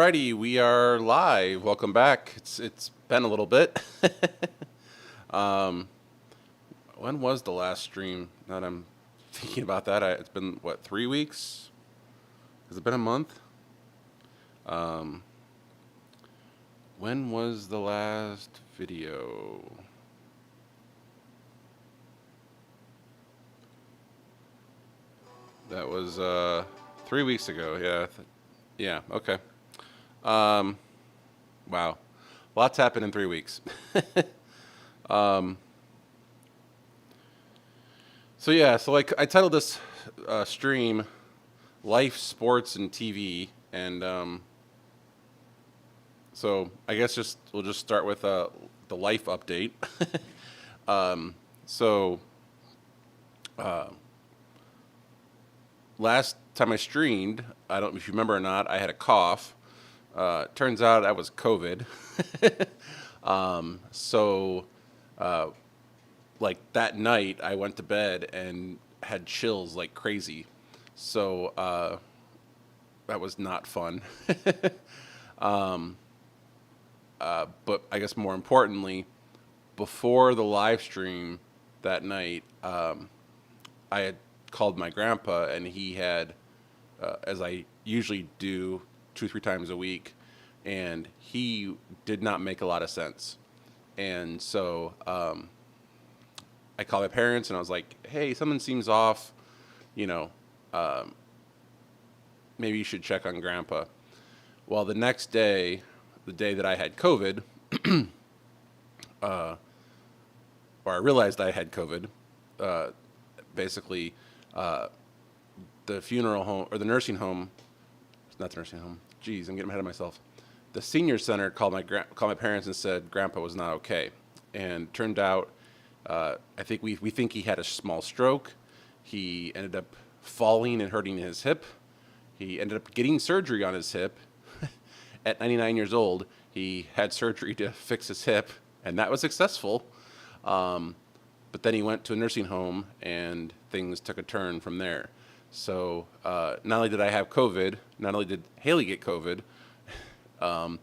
Alrighty, we are live. Welcome back. It's been a little bit. um, when was the last stream? Now that I'm thinking about that, it's been what 3 weeks? Has it been a month? Um, when was the last video? That was 3 weeks ago. Yeah, yeah. Okay. Um, wow, lots happened in 3 weeks. um, so I titled this stream "Life, Sports, and TV," and so I guess we'll just start with the life update. um, so uh, last time I streamed, I don't know if you remember or not, I had a cough. Turns out that was COVID. So like that night, I went to bed and had chills like crazy. So that was not fun. But I guess more importantly, before the live stream that night, I had called my grandpa, and he had, as I usually do, 2 3 times a week, and he did not make a lot of sense. And so I called my parents, and I was like, "Hey, something seems off. You know, um, maybe you should check on Grandpa." Well, the next day, the day that I had COVID, or I realized I had COVID, uh, basically, uh, the funeral home or the nursing home, not the nursing home. Geez, I'm getting ahead of myself. The senior center called my parents and said Grandpa was not okay, and turned out, I think we think he had a small stroke. He ended up falling and hurting his hip. He ended up getting surgery on his hip. At 99 years old, he had surgery to fix his hip, and that was successful. Um, but then he went to a nursing home, and things took a turn from there. So not only did I have COVID, not only did Haley get COVID, um,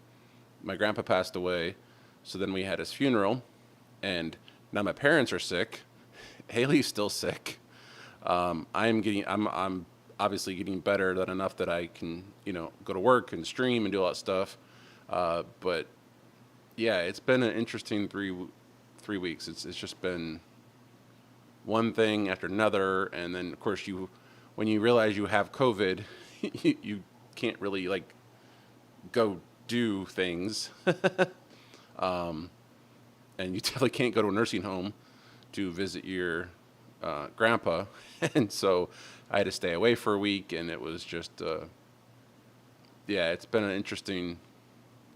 my grandpa passed away. So then we had his funeral, and now my parents are sick. Haley's still sick. I'm obviously getting better than enough that I can, go to work and stream and do all that stuff. But yeah, it's been an interesting 3 weeks. It's just been one thing after another, and then of course when you realize you have COVID, you can't really like go do things, and you definitely can't go to a nursing home to visit your grandpa, and so I had to stay away for a week, and it was just yeah, it's been an interesting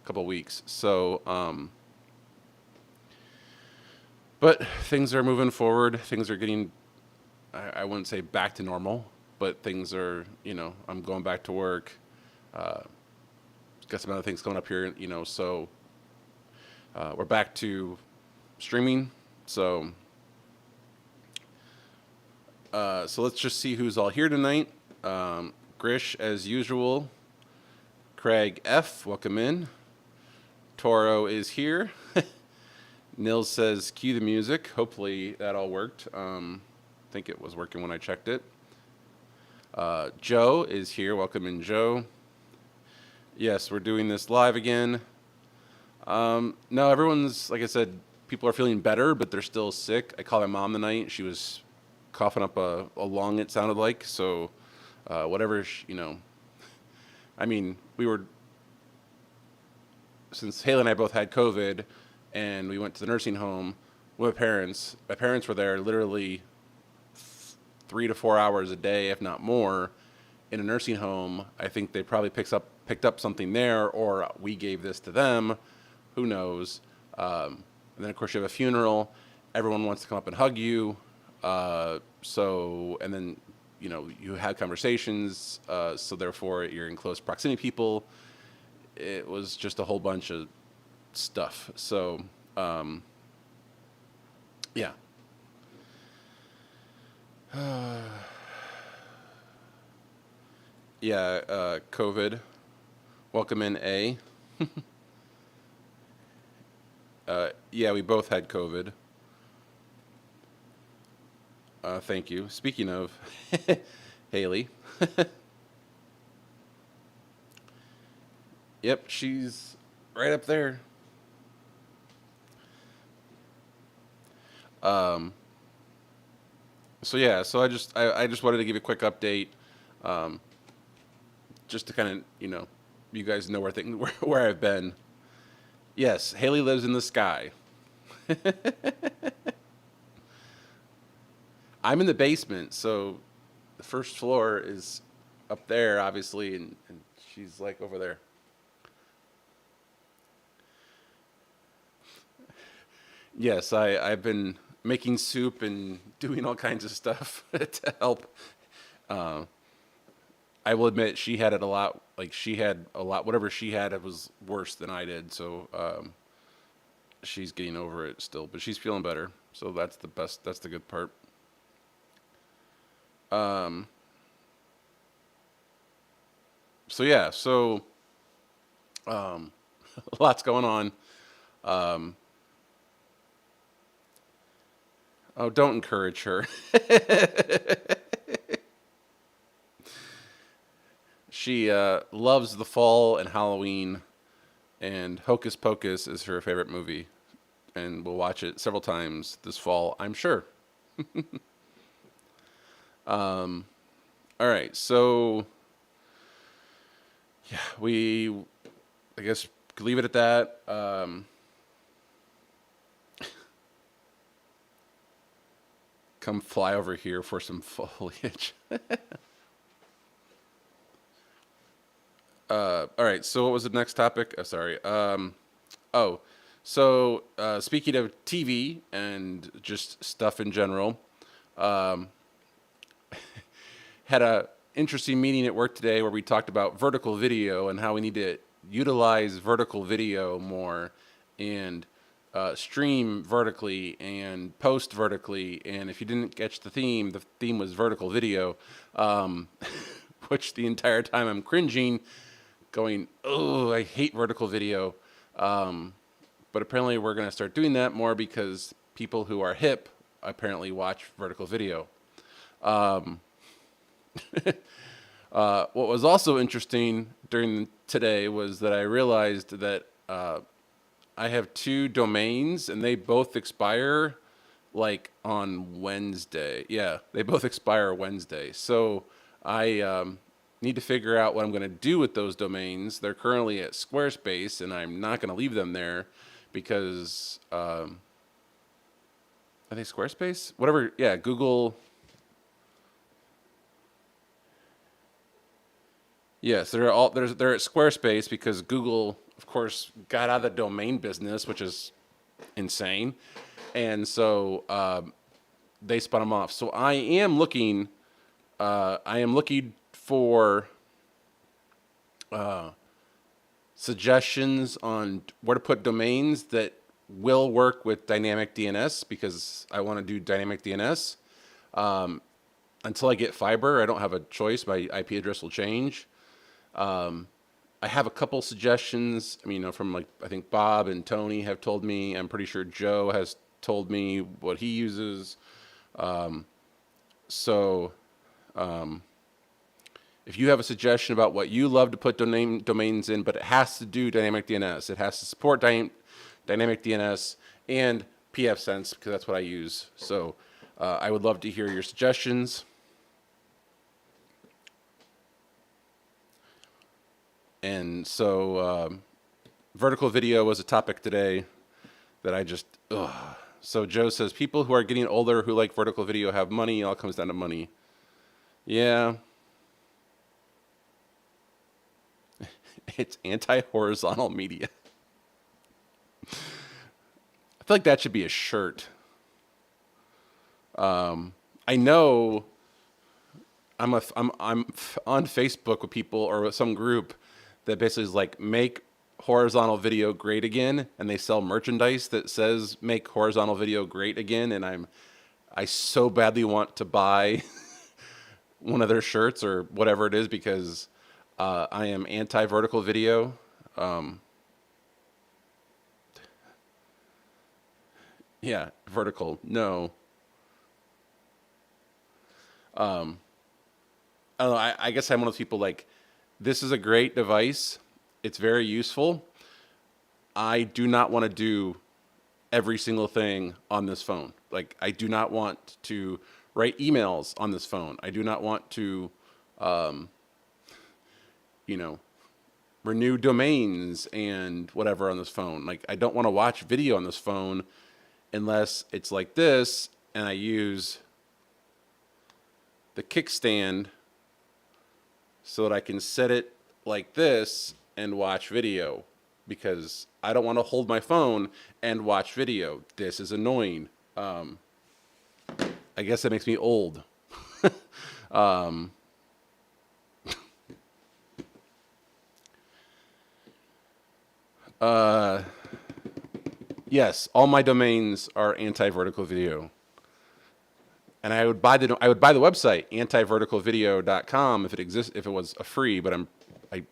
couple of weeks. So but things are moving forward. Things are getting, I wouldn't say back to normal, but things are, I'm going back to work. Uh, got some other things coming up here, so we're back to streaming. So so let's just see who's all here tonight. Grish, as usual. Craig F., welcome in. Toro is here. Nils says, cue the music. Hopefully that all worked. I think it was working when I checked it. Joe is here. Welcome in, Joe. Yes, we're doing this live again. No, everyone's, like I said, people are feeling better, but they're still sick. I called my mom tonight. She was coughing up a lung, it sounded like. So whatever, I mean, since Haley and I both had COVID, and we went to the nursing home with my parents. My parents were there literally 3 to 4 hours a day, if not more, in a nursing home. I think they probably picked up something there, or we gave this to them. Who knows? And then of course you have a funeral. Everyone wants to come up and hug you. And then you have conversations. So therefore you're in close proximity people. It was just a whole bunch of stuff. So, yeah. Yeah, COVID. Welcome in, A. Yeah, we both had COVID. Thank you. Speaking of Haley, yep, she's right up there. Um, so yeah, so I just wanted to give you a quick update, um, just to kind of you guys know where I've been. Yes, Haley lives in the sky. I'm in the basement, so the first floor is up there, obviously, and she's like over there. Yes, I've been making soup and doing all kinds of stuff to help. Uh, I will admit she had it a lot. Like she had a lot. Whatever she had, it was worse than I did. So she's getting over it still, but she's feeling better. So that's the best. That's the good part. Um, so yeah. So um, lots going on. Um, oh, don't encourage her. She loves the fall and Halloween, and Hocus Pocus is her favorite movie, and we'll watch it several times this fall, I'm sure. Um, all right, so yeah, I guess could leave it at that. Come fly over here for some foliage. All right, so what was the next topic? Sorry. Oh, so speaking of TV and just stuff in general, um, had a interesting meeting at work today where we talked about vertical video and how we need to utilize vertical video more and stream vertically and post vertically. And if you didn't catch the theme was vertical video, um, which the entire time I'm cringing, going, oh, I hate vertical video. Um, but apparently we're going to start doing that more because people who are hip apparently watch vertical video. Um, what was also interesting during today was that I realized that I have two domains and they both expire like on Wednesday. Yeah, they both expire Wednesday. So I need to figure out what I'm going to do with those domains. They're currently at Squarespace, and I'm not going to leave them there because I think Squarespace, whatever. Yeah, Google. Yes, they're at Squarespace because Google, of course, got out of the domain business, which is insane, and so they spun them off. So I am looking for suggestions on where to put domains that will work with dynamic DNS because I want to do dynamic DNS. Um, until I get fiber, I don't have a choice. My IP address will change. Um, I have a couple suggestions. I mean, from like I think Bob and Tony have told me. I'm pretty sure Joe has told me what he uses. Um, so um, if you have a suggestion about what you love to put domains in, but it has to do dynamic DNS, it has to support dynamic DNS and pfSense because that's what I use. So I would love to hear your suggestions. And so vertical video was a topic today that I just, ugh. So Joe says people who are getting older who like vertical video have money. It all comes down to money. Yeah, it's anti-horizontal media. I feel like that should be a shirt. I know I'm on Facebook with people or with some group that basically is like make horizontal video great again, and they sell merchandise that says make horizontal video great again, and I so badly want to buy one of their shirts or whatever it is because I am anti-vertical video. Um, yeah, vertical. No. I don't know. I guess I'm one of those people like, this is a great device. It's very useful. I do not want to do every single thing on this phone. Like, I do not want to write emails on this phone. I do not want to, you know, renew domains and whatever on this phone. Like, I don't want to watch video on this phone unless it's like this and I use the kickstand so that I can set it like this and watch video because I don't want to hold my phone and watch video. This is annoying. I guess that makes me old. Yes, all my domains are anti-vertical video. And I would buy the website antiverticalvideo.com if it exists if it was a free, but I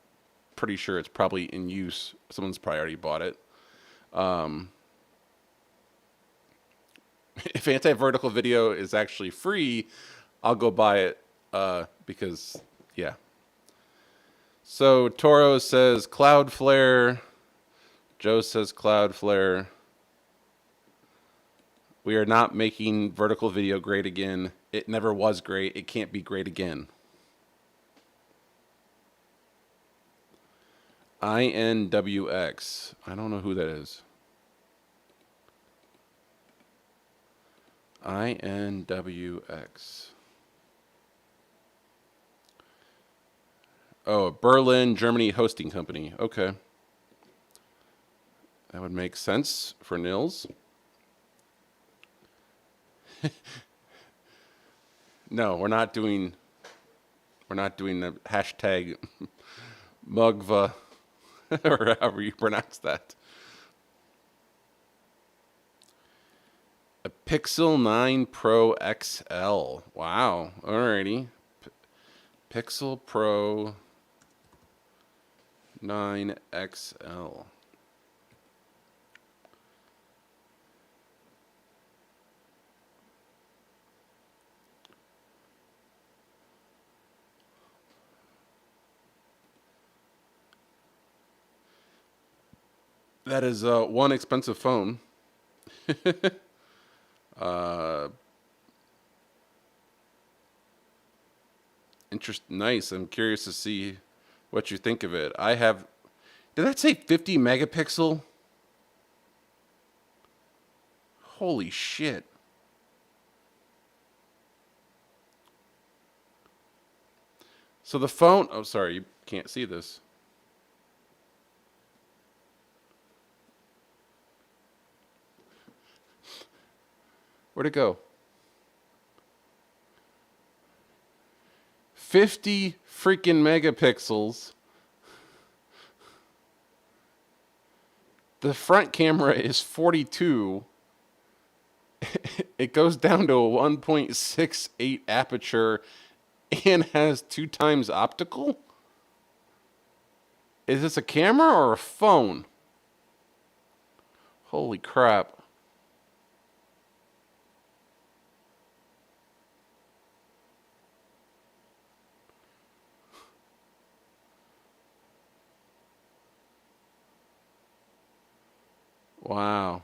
pretty sure it's probably in use. Someone's probably already bought it. If anti-vertical video is actually free, I'll go buy it because yeah. So Toro says Cloudflare. Joe says Cloudflare. We are not making vertical video great again. It never was great. It can't be great again. INWX. I don't know who that is. INWX. Oh, Berlin, Germany hosting company. Okay. That would make sense for Nils. No, we're not doing the hashtag Mugva or however you pronounce that. A Pixel 9 Pro XL. Wow. Alrighty. Pixel Pro 9 XL. That is one expensive phone. Nice. I'm curious to see what you think of it. Did that say 50 megapixel? Holy shit. So the phone, oh, sorry, you can't see this. Where'd it go? 50 freaking megapixels. The front camera is 42. It goes down to a 1.68 aperture and has 2 times optical? Is this a camera or a phone? Holy crap. Wow.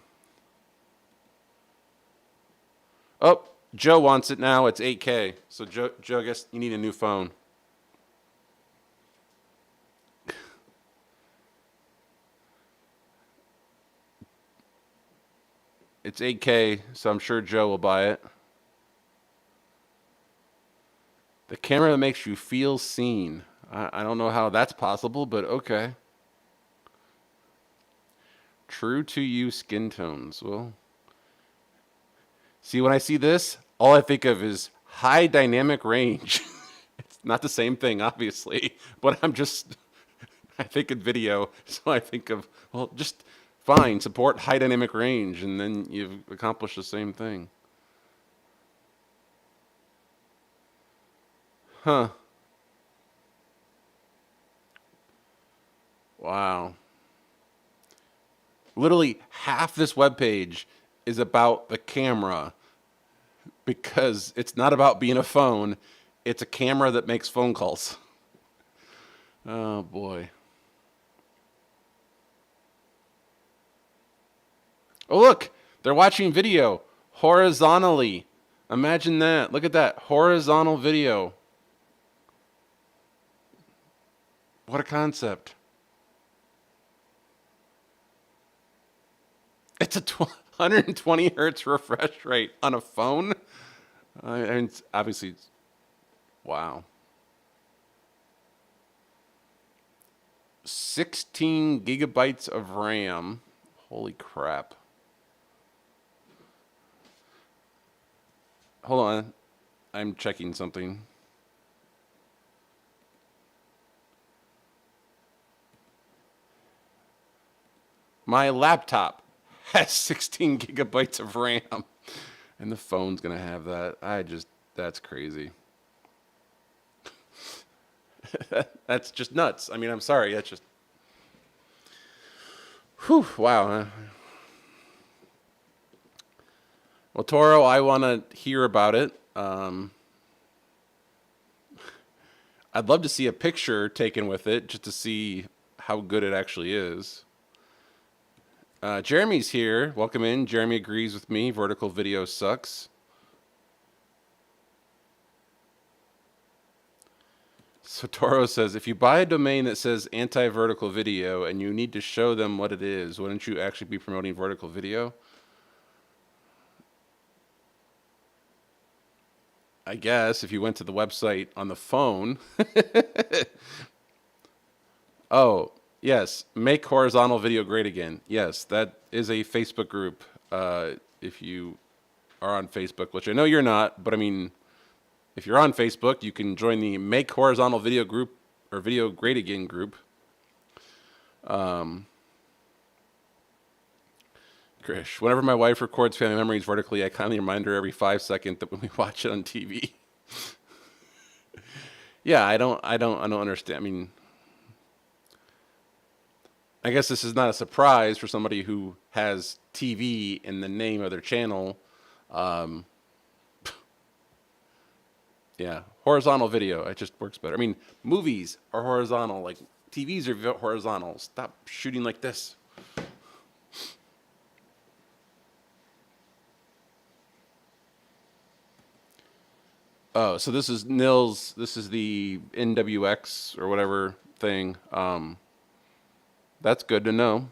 Oh, Joe wants it now. It's 8K. So Joe, I guess you need a new phone. It's 8K, so I'm sure Joe will buy it. The camera that makes you feel seen. I don't know how that's possible, but okay. True to you skin tones. Well, see, when I see this, all I think of is high dynamic range. It's not the same thing, obviously, but I think of video, so I think of, well, just fine, support high dynamic range, and then you've accomplished the same thing. Huh. Wow. Literally half this webpage is about the camera because it's not about being a phone. It's a camera that makes phone calls. Oh boy. Oh look, they're watching video horizontally. Imagine that. Look at that horizontal video. What a concept. It's a 120 hertz refresh rate on a phone. I mean, it's obviously, wow. 16 gigabytes of RAM. Holy crap. Hold on. I'm checking something. My laptop has 16 gigabytes of RAM. And the phone's going to have that. That's crazy. That's just nuts. I mean, I'm sorry. That's just, whew, wow. Well, Toro, I want to hear about it. I'd love to see a picture taken with it just to see how good it actually is. Jeremy's here. Welcome in. Jeremy agrees with me. Vertical video sucks. So Toro says, if you buy a domain that says anti-vertical video and you need to show them what it is, wouldn't you actually be promoting vertical video? I guess if you went to the website on the phone. Oh, yes. Make horizontal video great again. Yes, that is a Facebook group. If you are on Facebook, which I know you're not, but I mean, if you're on Facebook, you can join the Make Horizontal Video group or Video Great Again group. Krish, whenever my wife records family memories vertically, I kindly remind her every 5 seconds that when we watch it on TV. Yeah, I don't understand. I mean, I guess this is not a surprise for somebody who has TV in the name of their channel. Yeah, horizontal video, it just works better. I mean, movies are horizontal, like TVs are horizontal. Stop shooting like this. Oh, so this is Nils. This is the NWX or whatever thing. That's good to know.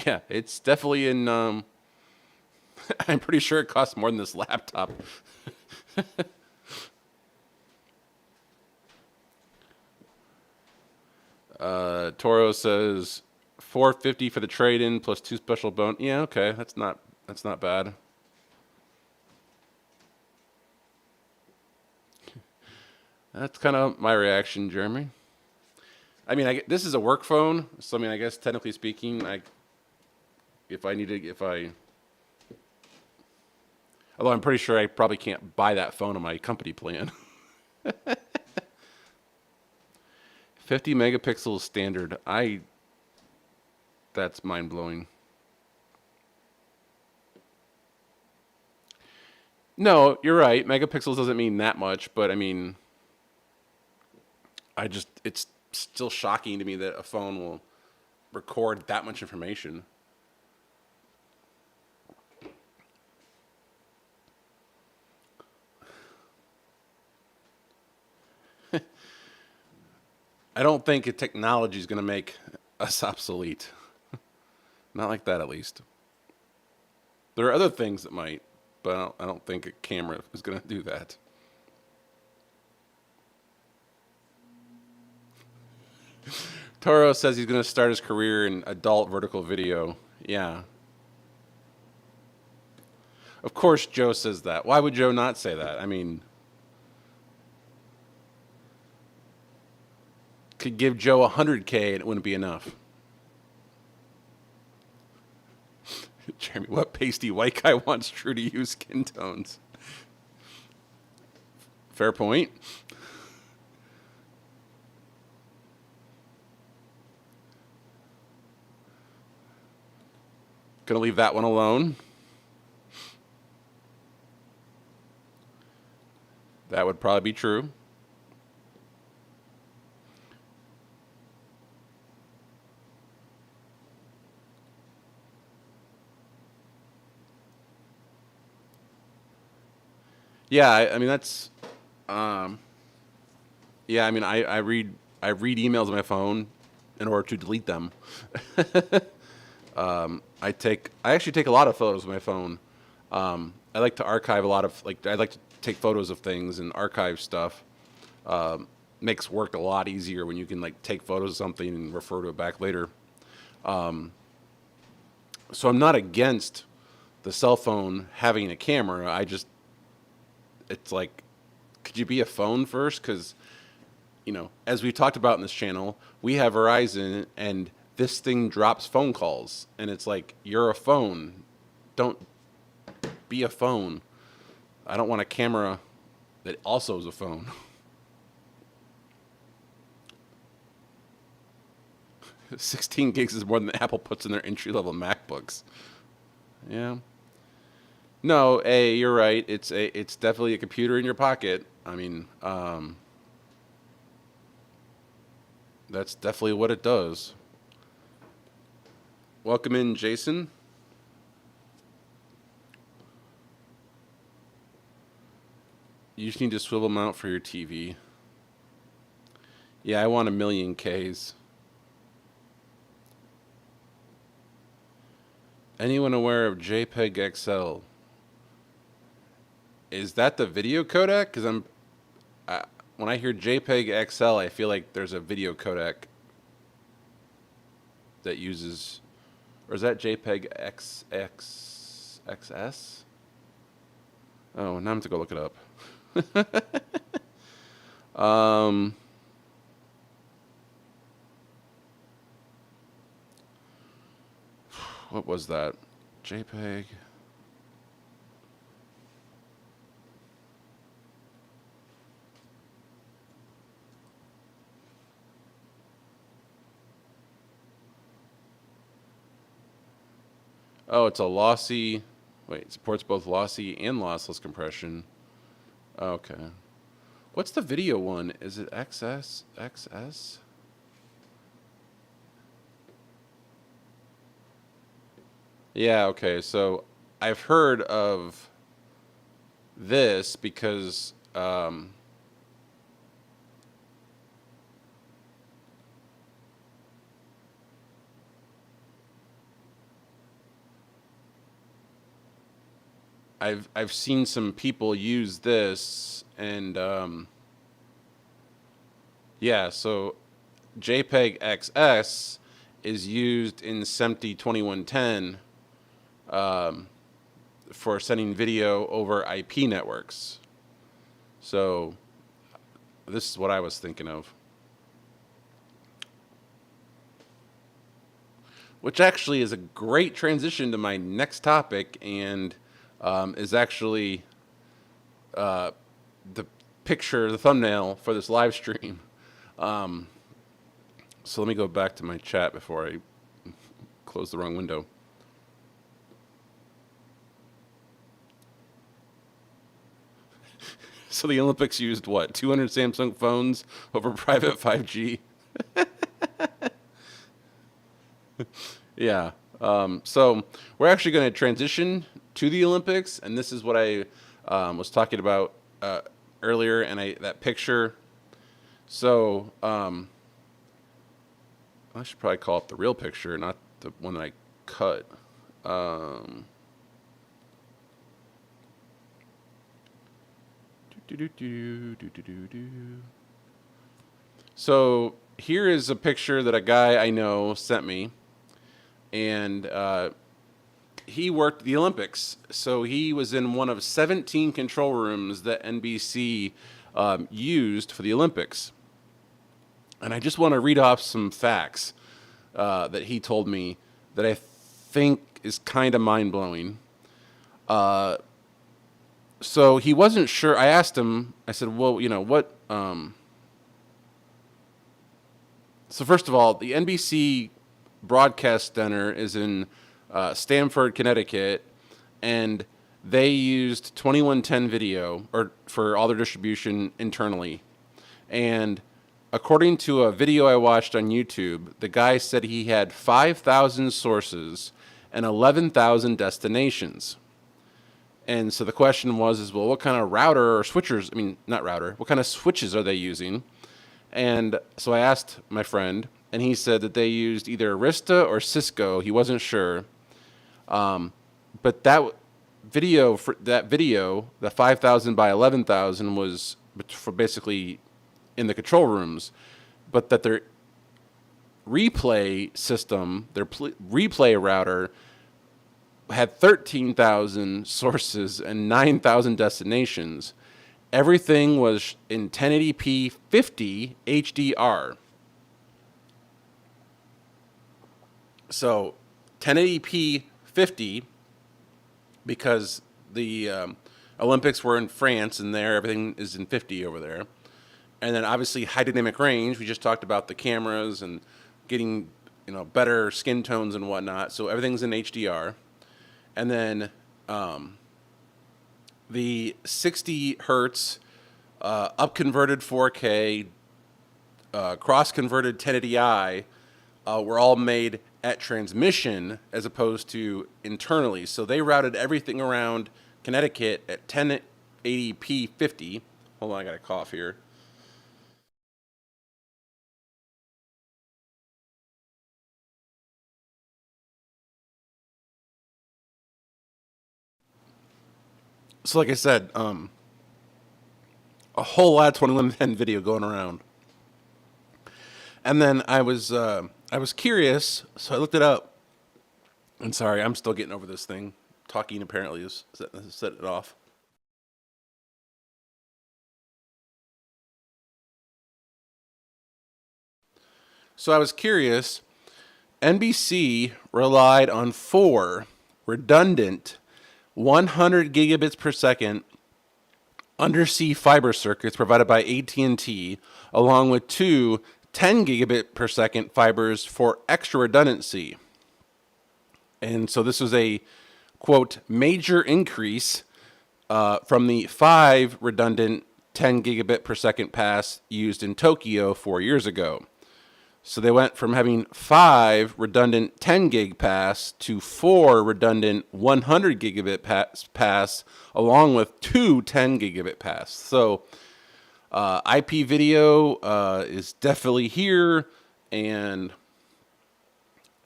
Yeah, it's definitely in. I'm pretty sure it costs more than this laptop. Toro says 450 for the trade-in plus 2 special bone. Yeah, okay, that's not bad. That's kind of my reaction, Jeremy. I mean, this is a work phone, so I mean, I guess technically speaking, although I'm pretty sure I probably can't buy that phone on my company plan. 50 megapixels standard. That's mind blowing. No, you're right. Megapixels doesn't mean that much, but I mean, it's still shocking to me that a phone will record that much information. I don't think technology is going to make us obsolete. Not like that, at least. There are other things that might, but I don't think a camera is going to do that. Toro says he's going to start his career in adult vertical video. Yeah. Of course, Joe says that. Why would Joe not say that? I mean, could give Joe 100K and it wouldn't be enough. Jeremy, what pasty white guy wants True to use skin tones? Fair point. Gonna leave that one alone. That would probably be true. Yeah, I mean that's um, yeah. I mean I read emails on my phone in order to delete them. I actually take a lot of photos with my phone. I like to archive a lot of like I like to take photos of things and archive stuff. Makes work a lot easier when you can like take photos of something and refer to it back later. So I'm not against the cell phone having a camera. I just it's like, could you be a phone first? Because as we talked about in this channel, we have Verizon, and this thing drops phone calls, and it's like you're a phone. Don't be a phone. I don't want a camera that also is a phone. 16 gigs is more than Apple puts in their entry level MacBooks. Yeah. No, you're right. It's definitely a computer in your pocket. I mean, that's definitely what it does. Welcome in, Jason. You just need a swivel mount for your TV. Yeah, I want 1,000,000 Ks. Anyone aware of JPEG XL? Is that the video codec? Because when I hear JPEG XL, I feel like there's a video codec that uses, or is that JPEG XS? Oh, now I'm to go look it up. What was that? JPEG. Oh, it's a lossy. Wait, it supports both lossy and lossless compression. Okay. What's the video one? Is it XS? Yeah, okay. So I've heard of this because I've seen some people use this, and yeah, so JPEG XS is used in SMPTE 2110 for sending video over IP networks. So this is what I was thinking of. Which actually is a great transition to my next topic, and is actually the picture, the thumbnail for this live stream. So let me go back to my chat before I close the wrong window. So the Olympics used what? 200 Samsung phones over private 5G? Yeah. So we're actually going to transition to the Olympics, and this is what I was talking about earlier, and that picture. So I should probably call it the real picture, not the one that I cut. So here is a picture that a guy I know sent me, and he worked the Olympics. So he was in one of 17 control rooms that NBC used for the Olympics. And I just want to read off some facts that he told me that I think is kind of mind-blowing. So he wasn't sure. I asked him, I said, well, what... So first of all, the NBC broadcast center is in Stamford, Connecticut, and they used 2110 video or for all their distribution internally. And according to a video I watched on YouTube, the guy said he had 5,000 sources and 11,000 destinations. And so the question was, well, what kind of router or switchers? I mean, not router. What kind of switches are they using? And so I asked my friend, and he said that they used either Arista or Cisco. He wasn't sure. But that video, the 5,000 by 11,000, was for basically in the control rooms, but that their replay system, their replay router, had 13,000 sources and 9,000 destinations. Everything was in 1080p 50 HDR. So 1080p 50, because the Olympics were in France and there everything is in 50 over there. And then obviously high dynamic range. We just talked about the cameras and getting better skin tones and whatnot. So everything's in HDR. And then the 60 hertz up-converted 4K, cross-converted 1080i were all made at transmission as opposed to internally. So they routed everything around Connecticut at 1080p 50. Hold on, I got a cough here. So like I said, a whole lot of 2110 video going around. And then I was curious, so I looked it up. And sorry, I'm still getting over this thing. Talking apparently has set it off. So I was curious. NBC relied on 4 redundant 100 gigabits per second undersea fiber circuits provided by AT&T, along with 2 10 gigabit per second fibers for extra redundancy. And so this was a, quote, major increase from the 5 redundant 10 gigabit per second pass used in Tokyo 4 years ago. So they went from having 5 redundant 10 gig pass to 4 redundant 100 gigabit pass along with 2 10 gigabit pass. So IP video is definitely here. And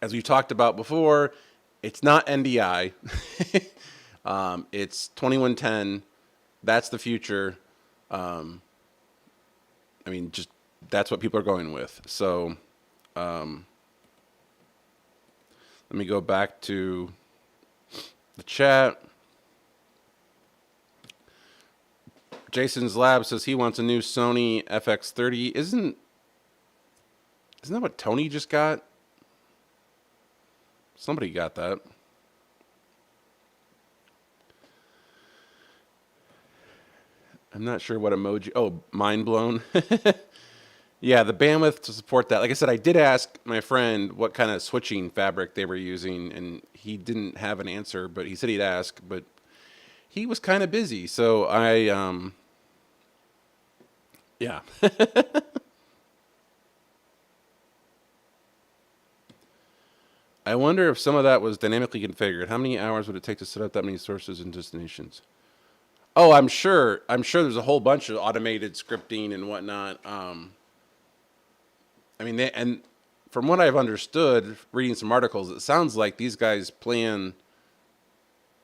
as we talked about before, it's not NDI. It's 2110. That's the future. I mean, just that's what people are going with. So let me go back to the chat. Jason's Lab says he wants a new Sony FX30. Isn't that what Tony just got? Somebody got that. I'm not sure what emoji. Oh, mind blown. Yeah, the bandwidth to support that. Like I said, I did ask my friend what kind of switching fabric they were using, and he didn't have an answer, but he said he'd ask, but he was kind of busy. So yeah. I wonder if some of that was dynamically configured. How many hours would it take to set up that many sources and destinations? Oh, I'm sure there's a whole bunch of automated scripting and whatnot. I mean, and from what I've understood, reading some articles, it sounds like these guys plan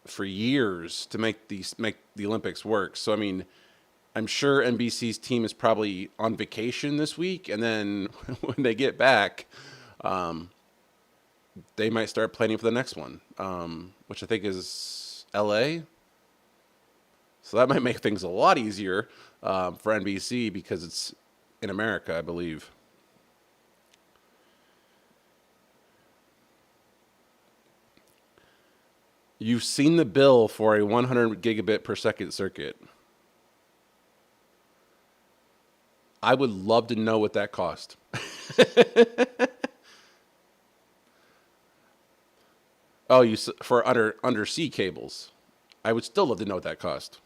for years to make the Olympics work. So I mean, I'm sure NBC's team is probably on vacation this week, and then when they get back, they might start planning for the next one, which I think is LA. So that might make things a lot easier for NBC because it's in America, I believe. You've seen the bill for a 100 gigabit per second circuit. I would love to know what that cost. Oh, for undersea cables. I would still love to know what that cost.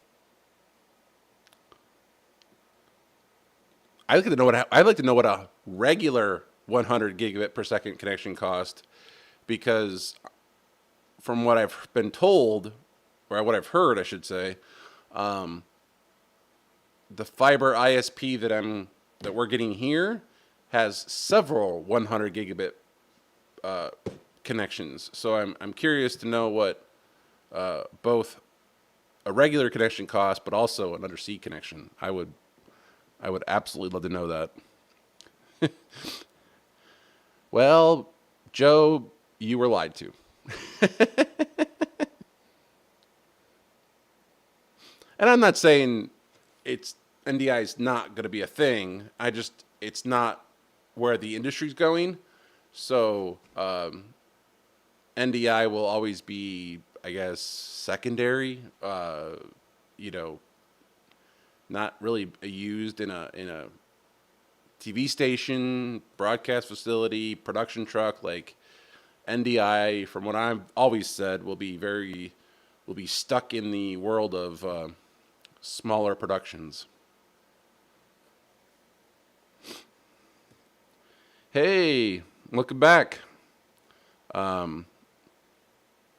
I'd like to know what a regular 100 gigabit per second connection cost, because from what I've been told, or what I've heard, I should say, the fiber ISP that we're getting here has several 100 gigabit connections. So I'm curious to know what both a regular connection costs, but also an undersea connection. I would absolutely love to know that. Well, Joe, you were lied to. And I'm not saying it's NDI is not going to be a thing. It's not where the industry's going. So NDI will always be, I guess, secondary. You know, not really used in a TV station, broadcast facility, production truck. Like NDI, from what I've always said, will be stuck in the world of smaller productions. Hey, welcome back. Um,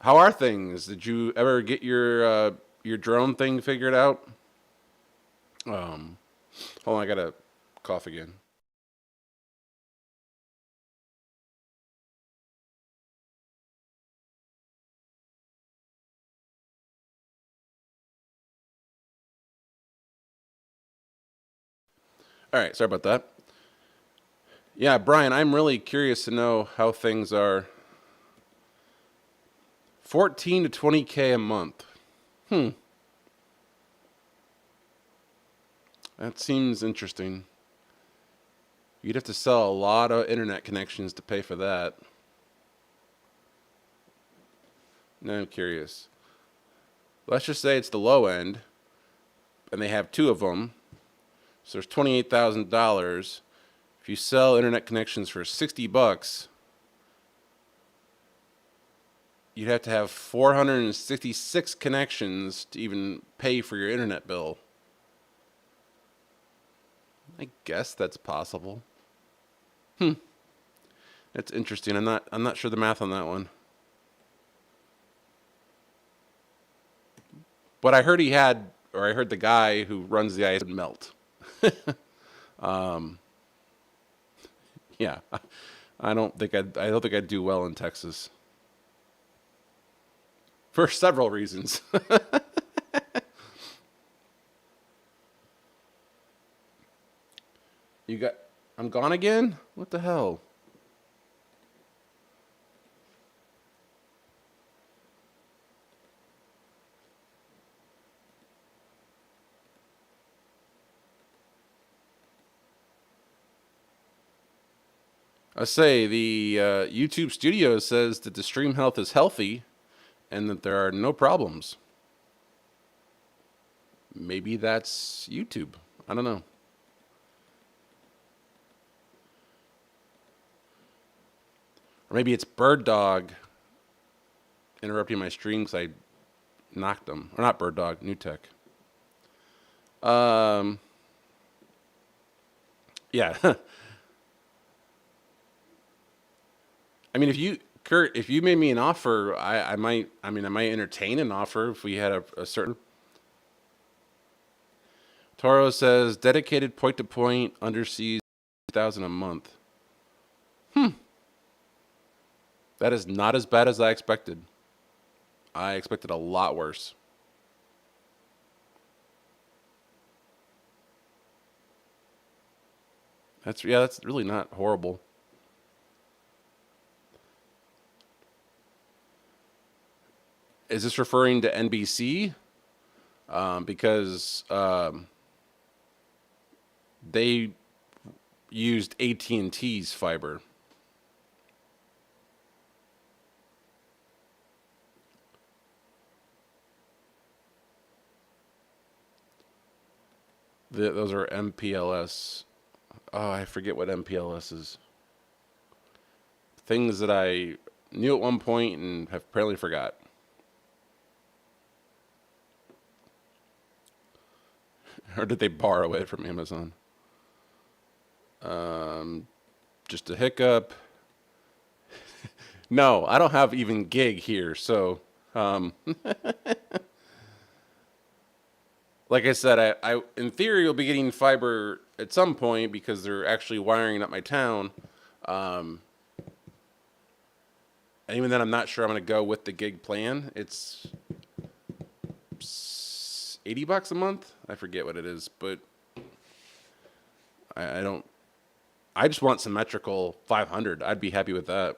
how are things? Did you ever get your drone thing figured out? Um, Hold on, I gotta cough again. All right, sorry about that. Yeah, Brian, I'm really curious to know how things are. 14 to 20K a month. Hmm, that seems interesting. You'd have to sell a lot of internet connections to pay for that. Now I'm curious. Let's just say it's the low end, and they have two of them. So there's $28,000. If you sell internet connections for $60, you'd have to have 466 connections to even pay for your internet bill. I guess that's possible. Hmm, that's interesting. I'm not sure the math on that one. But I heard I heard the guy who runs the ice would melt. Um, yeah, I don't think I'd do well in Texas for several reasons. you got, I'm gone again. What the hell? I say the YouTube Studio says that the stream health is healthy and that there are no problems. Maybe that's YouTube. I don't know. Or maybe it's Bird Dog interrupting my stream because I knocked them. Or not Bird Dog, New Tech. Um, yeah. I mean, if you, Kurt, if you made me an offer, I might. I mean, I might entertain an offer if we had a certain. Toro says dedicated point to point underseas 2,000 a month. That is not as bad as I expected. I expected a lot worse. That's really not horrible. Is this referring to NBC? Because they used AT&T's fiber. Those are MPLS. Oh, I forget what MPLS is. Things that I knew at one point and have apparently forgot. Or did they borrow it from Amazon? Just a hiccup. No, I don't have even gig here. So, like I said, I in theory will be getting fiber at some point because they're actually wiring up my town. And even then, I'm not sure I'm going to go with the gig plan. It's $80 a month. I forget what it is, but I don't. I just want symmetrical 500. I'd be happy with that.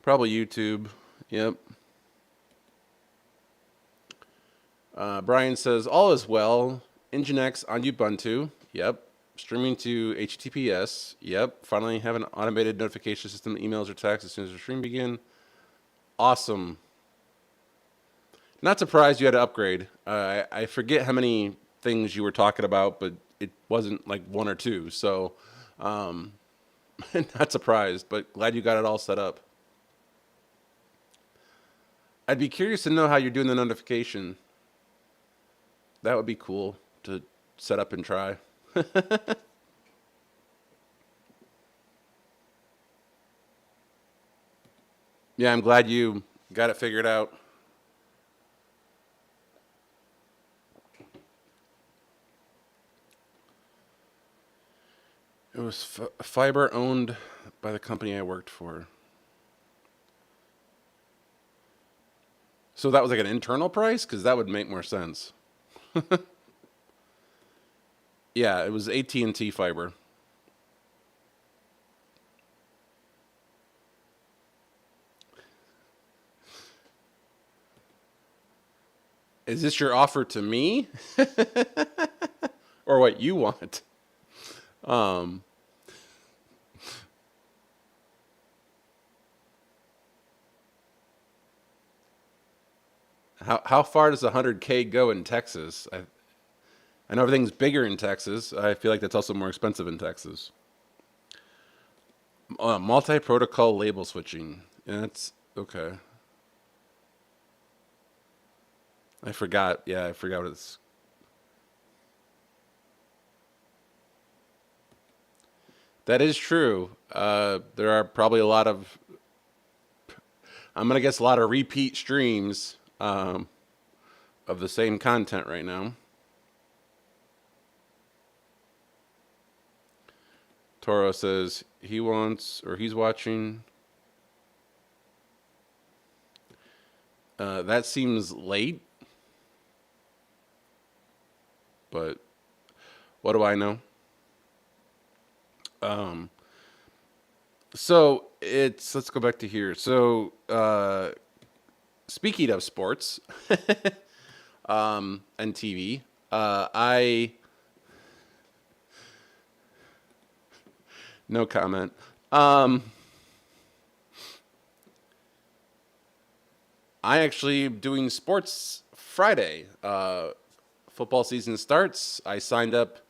Probably YouTube. Yep. Brian says all is well. Nginx on Ubuntu. Yep. Streaming to HTTPS. Yep. Finally have an automated notification system, emails or texts as soon as the stream begin. Awesome. Not surprised you had to upgrade. I forget how many things you were talking about, but it wasn't like one or two. So, not surprised, but glad you got it all set up. I'd be curious to know how you're doing the notification. That would be cool to set up and try. Yeah, I'm glad you got it figured out. It was fiber owned by the company I worked for. So that was like an internal price? Because that would make more sense. Yeah, it was AT&T fiber. Is this your offer to me? Or what you want? Um, how far does 100K go in Texas? I know everything's bigger in Texas. I feel like that's also more expensive in Texas. Multi-protocol label switching. Yeah, that's okay. I forgot. Yeah, I forgot what it's. That is true. There are probably a lot of. I'm gonna guess a lot of repeat streams of the same content right now. Toro says he wants or he's watching. That seems late, but what do I know? Um, so it's let's go back to here. So speaking of sports and TV, I no comment. Um, I actually am doing sports Friday. Football season starts. I signed up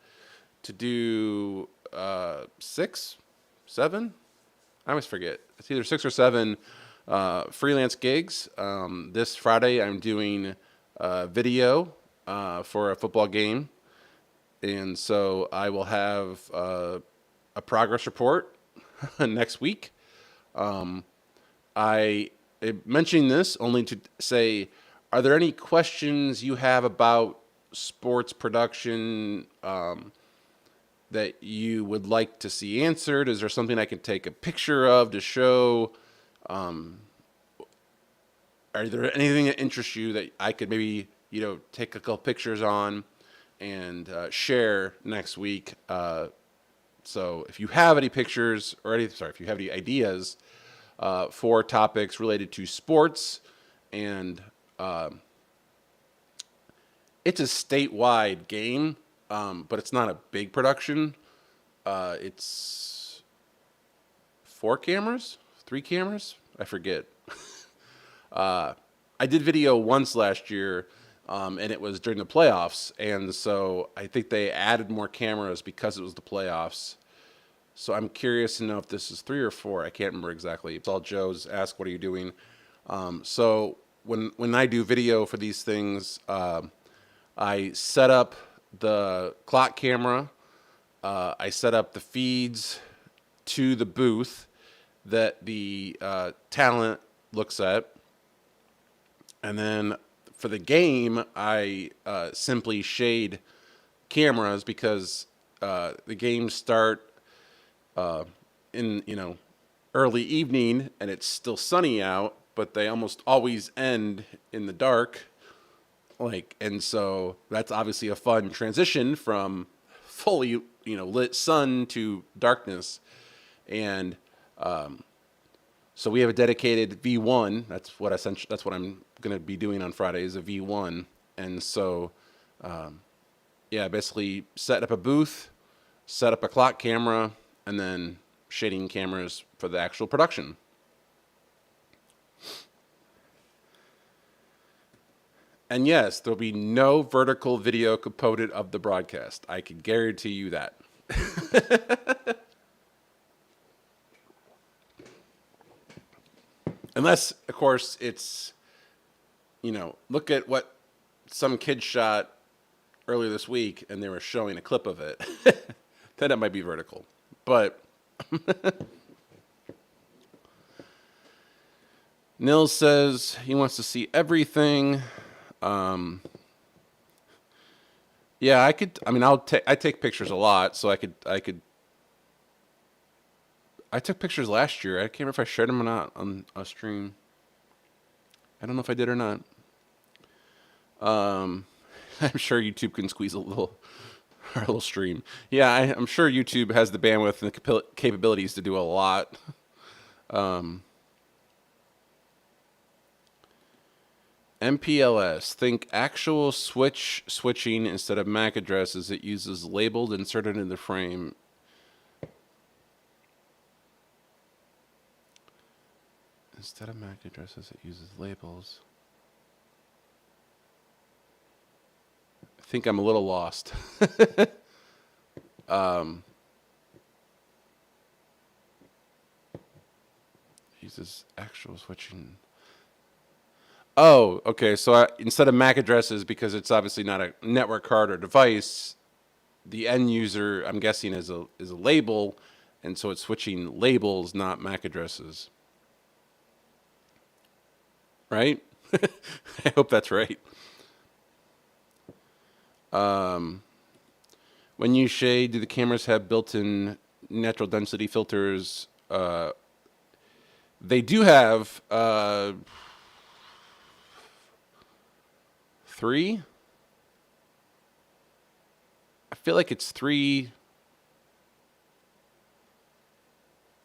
to do six, seven. I always forget. It's either six or seven freelance gigs. This Friday, I'm doing video for a football game, and so I will have a progress report next week. I am mentioning this only to say, are there any questions you have about sports production that you would like to see answered? Is there something I can take a picture of to show? Are there anything that interests you that I could maybe, take a couple pictures on and share next week? So if you have any pictures or if you have any ideas for topics related to sports, and it's a statewide game, but it's not a big production. It's four cameras, three cameras, I forget. I did video once last year, and it was during the playoffs, and so I think they added more cameras because it was the playoffs. So I'm curious to know if this is 3 or 4. I can't remember exactly. It's all Joe's ask, what are you doing? So when I do video for these things, I set up the clock camera. I set up the feeds to the booth that the talent looks at. And then for the game, I simply shade cameras because the games start in early evening and it's still sunny out, but they almost always end in the dark. And so that's obviously a fun transition from fully lit sun to darkness. And so we have a dedicated V1. That's what I'm going to be doing on Friday is a V1. And so yeah, basically set up a booth, set up a clock camera, and then shading cameras for the actual production. And yes, there'll be no vertical video component of the broadcast. I can guarantee you that. Unless, of course, it's, look at what some kid shot earlier this week and they were showing a clip of it. Then it might be vertical. But Nils says he wants to see everything. Yeah, I could. I mean, I take pictures a lot, so I took pictures last year. I can't remember if I shared them or not on a stream. I don't know if I did or not. I'm sure YouTube can squeeze a little stream. Yeah, I'm sure YouTube has the bandwidth and the capabilities to do a lot. MPLS, think actual switching instead of MAC addresses. It uses labeled inserted in the frame. Instead of MAC addresses, it uses labels. I think I'm a little lost. Uses actual switching. Oh, okay. So instead of MAC addresses, because it's obviously not a network card or device, the end user, I'm guessing, is a label, and so it's switching labels, not MAC addresses. Right? I hope that's right. When you shade, do the cameras have built-in natural density filters? They do have 3. I feel like it's 3.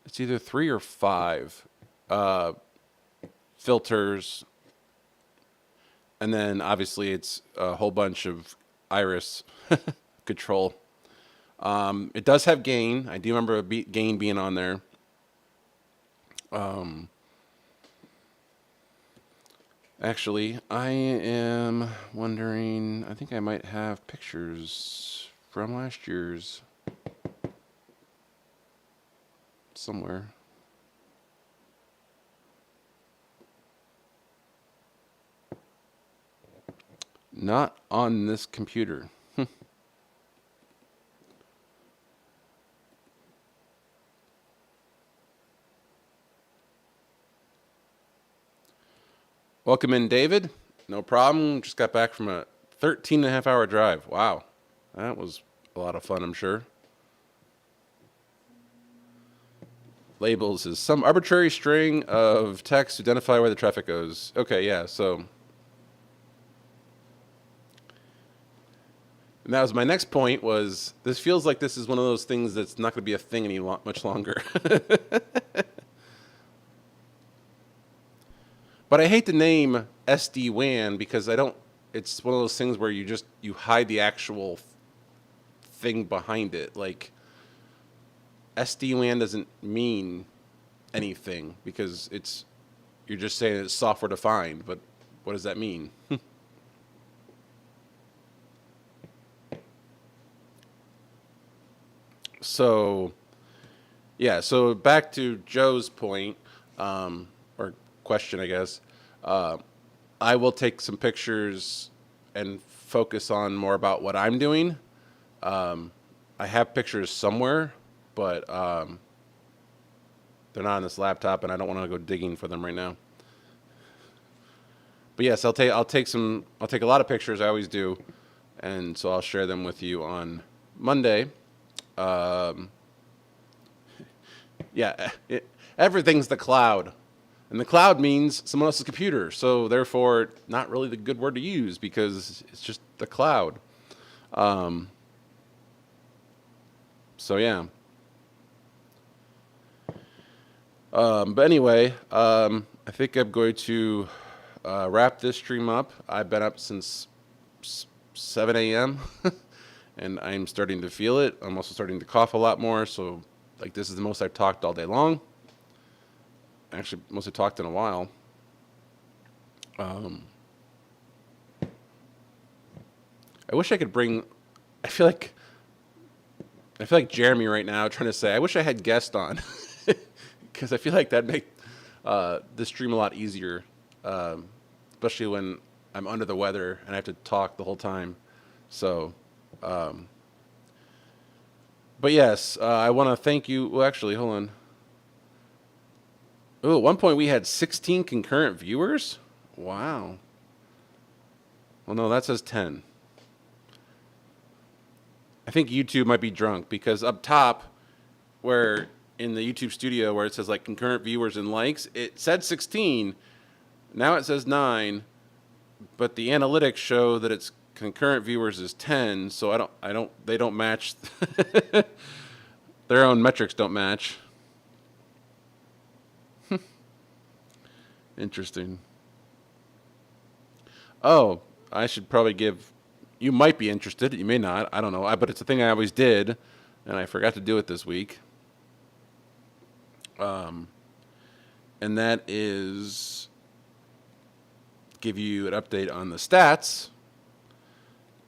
It's either 3 or 5 filters. And then obviously it's a whole bunch of iris control. It does have gain. I do remember gain being on there. Actually, I am wondering, I think I might have pictures from last year's somewhere. Not on this computer. Welcome in, David. No problem. Just got back from a 13.5-hour drive. Wow. That was a lot of fun, I'm sure. Labels is some arbitrary string of text to identify where the traffic goes. Okay, yeah, so. And that was my next point was, this feels like this is one of those things that's not going to be a thing much longer. But I hate the name SD-WAN because it's one of those things where you hide the actual thing behind it. Like, SD-WAN doesn't mean anything because you're just saying it's software defined, but what does that mean? So Yeah, so back to Joe's point, or question, I guess. Uh, I will take some pictures and focus on more about what I'm doing. I have pictures somewhere, but they're not on this laptop, and I don't want to go digging for them right now. But yes, I'll take a lot of pictures. I always do, and so I'll share them with you on Monday. Um, yeah, everything's the cloud. And the cloud means someone else's computer. So therefore, not really the good word to use because it's just the cloud. Um, so yeah. But anyway, I think I'm going to wrap this stream up. I've been up since 7 a.m. and I'm starting to feel it. I'm also starting to cough a lot more. So like this is the most I've talked all day long. Actually, most I've talked in a while. Um, I wish I could bring. I feel like Jeremy right now trying to say I wish I had guests on because I feel like that'd make the stream a lot easier, especially when I'm under the weather and I have to talk the whole time. So, um, but yes, I want to thank you. Well, actually, hold on. Oh, at one point we had 16 concurrent viewers. Wow. Well, no, that says 10. I think YouTube might be drunk because up top, where in the YouTube studio where it says like concurrent viewers and likes, it said 16. Now it says 9, but the analytics show that it's concurrent viewers is 10. So they don't match. Their own metrics don't match. Interesting. Oh, I should probably give. You might be interested. You may not. I don't know. But it's a thing I always did, and I forgot to do it this week. Um, and that is give you an update on the stats.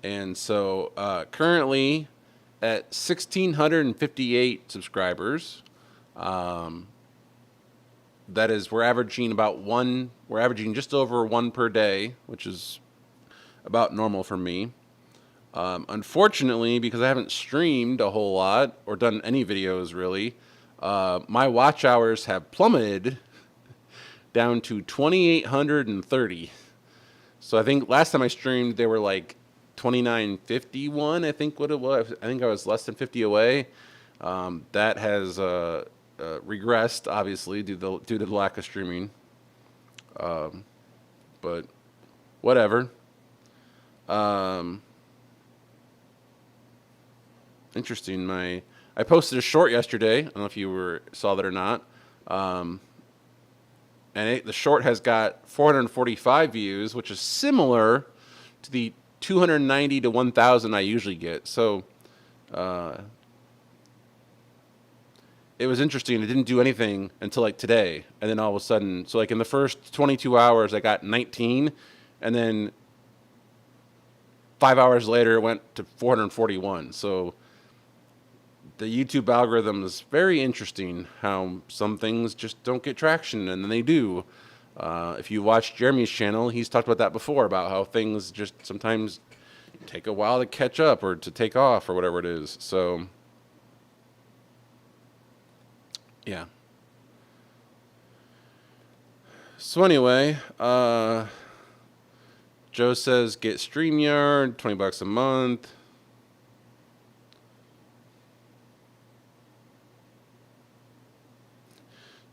And so currently at 1,658 subscribers, that is, we're averaging we're averaging just over one per day, which is about normal for me. Unfortunately, because I haven't streamed a whole lot or done any videos really, my watch hours have plummeted down to 2,830. So I think last time I streamed, they were like 2,951, I think what it was. I think I was less than 50 away. That has regressed, obviously, due to the lack of streaming. But whatever. Um, Interesting. I posted a short yesterday. I don't know if you saw that or not. Um, and the short has got 445 views, which is similar to the 290 to 1,000 I usually get. So uh, it was interesting. It didn't do anything until like today, and then all of a sudden, so like in the first 22 hours, I got 19, and then 5 hours later, it went to 441. So the YouTube algorithm is very interesting. How some things just don't get traction, and then they do. If you watch Jeremy's channel, he's talked about that before, about how things just sometimes take a while to catch up or to take off or whatever it is. So, yeah. So anyway, Joe says get StreamYard, $20 a month.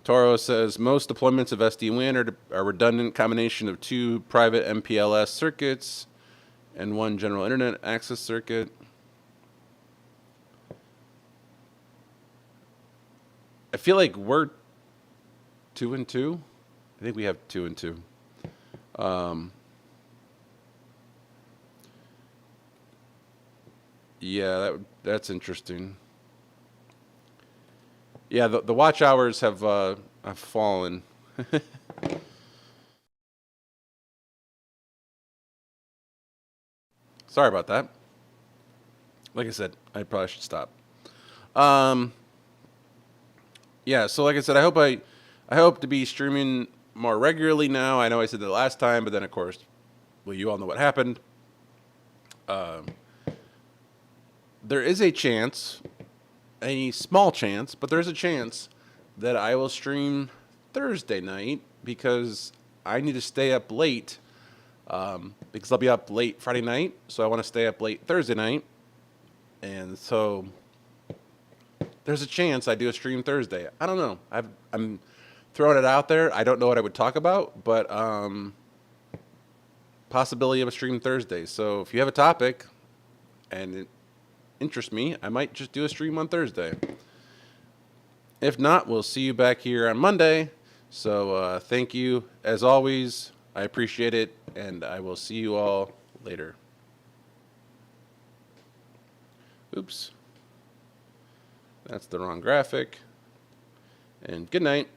Toro says most deployments of SD-WAN are a redundant combination of two private MPLS circuits and one general internet access circuit. I feel like we're 2 and 2. I think we have 2 and 2. Yeah, that's interesting. Yeah, the watch hours have fallen. Sorry about that. Like I said, I probably should stop. Um, Yeah, so like I said, I hope to be streaming more regularly now. I know I said that last time, but then of course, well, you all know what happened. There is a chance, a small chance, but there's a chance that I will stream Thursday night because I need to stay up late because I'll be up late Friday night, so I want to stay up late Thursday night, and so there's a chance I do a stream Thursday. I don't know. I'm throwing it out there. I don't know what I would talk about, but possibility of a stream Thursday. So if you have a topic and it interests me, I might just do a stream on Thursday. If not, we'll see you back here on Monday. So thank you as always. I appreciate it, and I will see you all later. Oops. That's the wrong graphic. And good night.